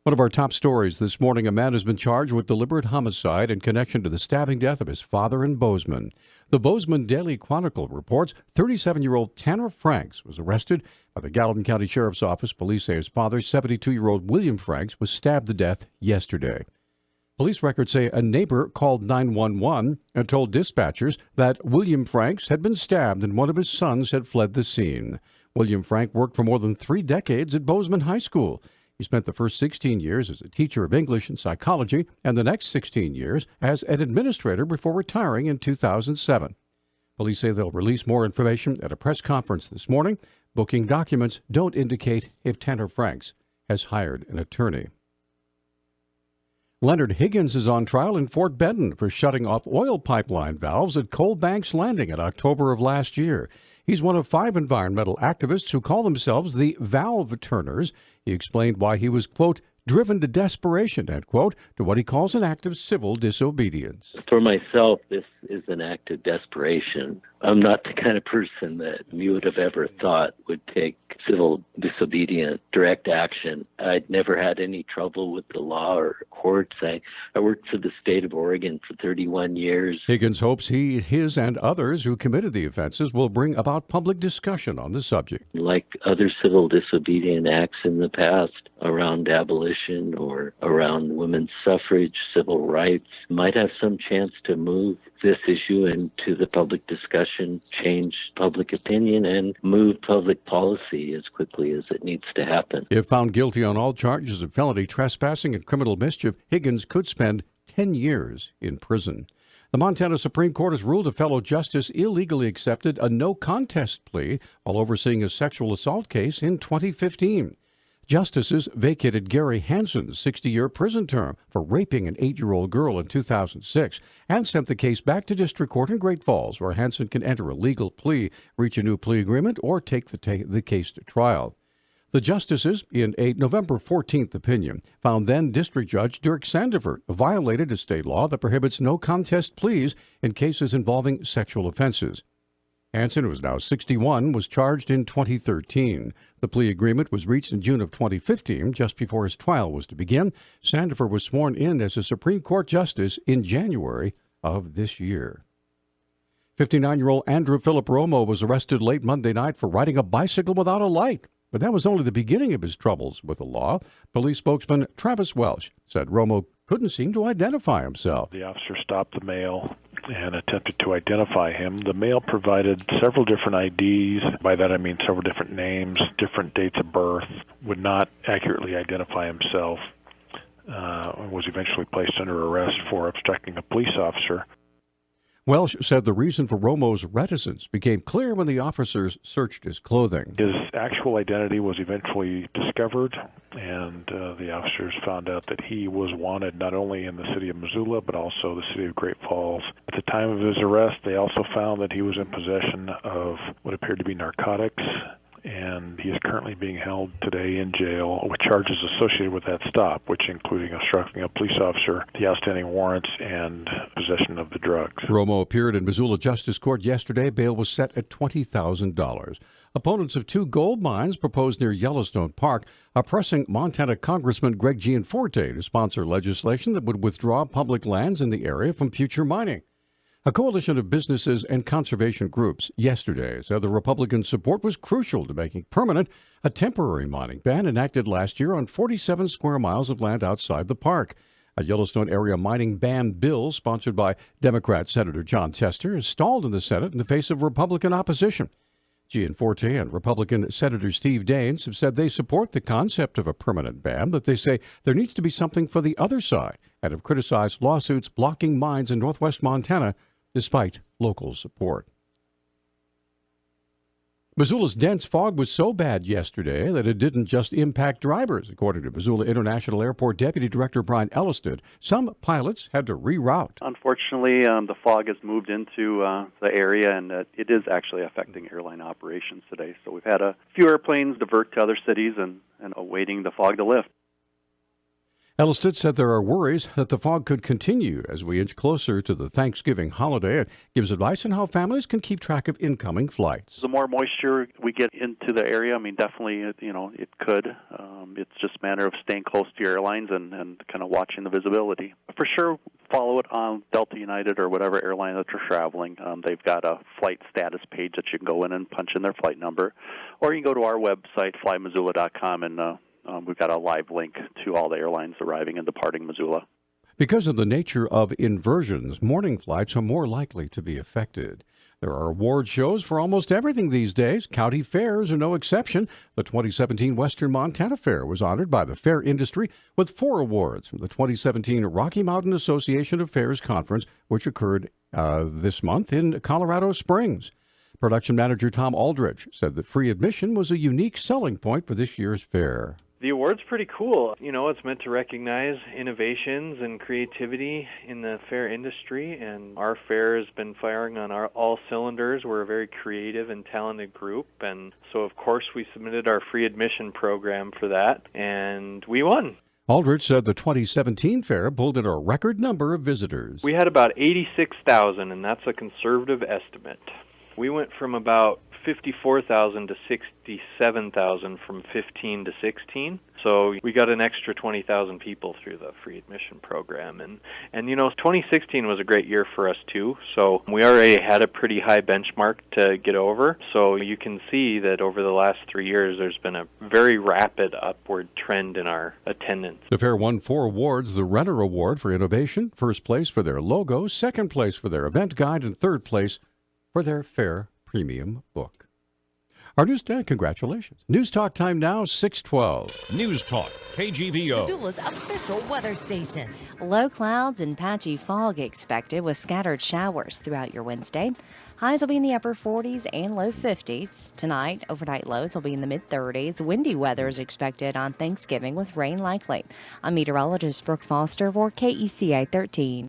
One of our top stories this morning, a man has been charged with deliberate homicide in connection to the stabbing death of his father in Bozeman. The Bozeman Daily Chronicle reports 37-year-old Tanner Franks was arrested by the Gallatin County Sheriff's Office. Police say his father, 72-year-old William Franks, was stabbed to death yesterday. Police records say a neighbor called 911 and told dispatchers that William Franks had been stabbed and one of his sons had fled the scene. William Frank worked for more than 3 decades at Bozeman High School. He spent the first 16 years as a teacher of English and psychology and the next 16 years as an administrator before retiring in 2007. Police say they'll release more information at a press conference this morning. Booking documents don't indicate if Tanner Franks has hired an attorney. Leonard Higgins is on trial in Fort Benton for shutting off oil pipeline valves at Coal Banks Landing in October of last year. He's one of 5 environmental activists who call themselves the Valve Turners. He explained why he was, quote, driven to desperation, end quote, to what he calls an act of civil disobedience. For myself, this is an act of desperation. I'm not the kind of person that you would have ever thought would take civil disobedient direct action. I'd never had any trouble with the law or courts. I worked for the state of Oregon for 31 years. Higgins hopes his and others who committed the offenses will bring about public discussion on the subject. Like other civil disobedient acts in the past around abolition or around women's suffrage, civil rights, might have some chance to move this issue into the public discussion, change public opinion, and move public policy as quickly as it needs to happen. If found guilty on all charges of felony trespassing and criminal mischief, Higgins could spend 10 years in prison. The Montana Supreme Court has ruled a fellow justice illegally accepted a no-contest plea while overseeing a sexual assault case in 2015. Justices vacated Gary Hansen's 60-year prison term for raping an 8-year-old girl in 2006 and sent the case back to district court in Great Falls, where Hansen can enter a legal plea, reach a new plea agreement, or take the case to trial. The justices, in a November 14th opinion, found then District Judge Dirk Sandefur violated a state law that prohibits no-contest pleas in cases involving sexual offenses. Hansen, who is now 61, was charged in 2013. The plea agreement was reached in June of 2015, just before his trial was to begin. Sandefur was sworn in as a Supreme Court justice in January of this year. 59-year-old Andrew Philip Romo was arrested late Monday night for riding a bicycle without a light. But that was only the beginning of his troubles with the law. Police spokesman Travis Welsh said Romo couldn't seem to identify himself. The officer stopped the male and attempted to identify him. The male provided several different IDs. By that I mean several different names, different dates of birth, would not accurately identify himself, and was eventually placed under arrest for obstructing a police officer. Welsh said the reason for Romo's reticence became clear when the officers searched his clothing. His actual identity was eventually discovered, and the officers found out that he was wanted not only in the city of Missoula, but also the city of Great Falls. At the time of his arrest, they also found that he was in possession of what appeared to be narcotics, and he is currently being held today in jail with charges associated with that stop, which including obstructing a police officer, the outstanding warrants, and possession of the drugs. Romo appeared in Missoula Justice Court yesterday. Bail was set at $20,000. Opponents of 2 gold mines proposed near Yellowstone Park are pressing Montana Congressman Greg Gianforte to sponsor legislation that would withdraw public lands in the area from future mining. A coalition of businesses and conservation groups yesterday said the Republican support was crucial to making permanent a temporary mining ban enacted last year on 47 square miles of land outside the park. A Yellowstone area mining ban bill sponsored by Democrat Senator Jon Tester is stalled in the Senate in the face of Republican opposition. Gianforte and Republican Senator Steve Daines have said they support the concept of a permanent ban, but they say there needs to be something for the other side and have criticized lawsuits blocking mines in northwest Montana despite local support. Missoula's dense fog was so bad yesterday that it didn't just impact drivers. According to Missoula International Airport Deputy Director Brian Ellisted, some pilots had to reroute. Unfortunately, the fog has moved into the area, and it is actually affecting airline operations today. So we've had a few airplanes divert to other cities and awaiting the fog to lift. Elliston said there are worries that the fog could continue as we inch closer to the Thanksgiving holiday. It gives advice on how families can keep track of incoming flights. The more moisture we get into the area, I mean, definitely, it could. It's just a matter of staying close to your airlines and kind of watching the visibility. For sure, follow it on Delta, United, or whatever airline that you're traveling. They've got a flight status page that you can go in and punch in their flight number. Or you can go to our website, flymissoula.com, and we've got a live link to all the airlines arriving and departing Missoula. Because of the nature of inversions, morning flights are more likely to be affected. There are award shows for almost everything these days. County fairs are no exception. The 2017 Western Montana Fair was honored by the fair industry with 4 awards from the 2017 Rocky Mountain Association of Fairs Conference, which occurred this month in Colorado Springs. Production manager Tom Aldrich said that free admission was a unique selling point for this year's fair. The award's pretty cool. It's meant to recognize innovations and creativity in the fair industry, and our fair has been firing on all cylinders. We're a very creative and talented group, and so of course we submitted our free admission program for that, and we won. Aldrich said the 2017 fair pulled in a record number of visitors. We had about 86,000, and that's a conservative estimate. We went from about 54,000 to 67,000 from 15 to 16. So we got an extra 20,000 people through the free admission program. And 2016 was a great year for us too. So we already had a pretty high benchmark to get over. So you can see that over the last 3 years, there's been a very rapid upward trend in our attendance. The fair won 4 awards: the Renner Award for Innovation, first place for their logo, second place for their event guide, and third place for their fair premium book. Our news day, congratulations. News Talk time now, 6:12. News Talk, KGVO. Missoula's official weather station. Low clouds and patchy fog expected with scattered showers throughout your Wednesday. Highs will be in the upper 40s and low 50s. Tonight, overnight lows will be in the mid-30s. Windy weather is expected on Thanksgiving with rain likely. I'm meteorologist Brooke Foster for KECA 13.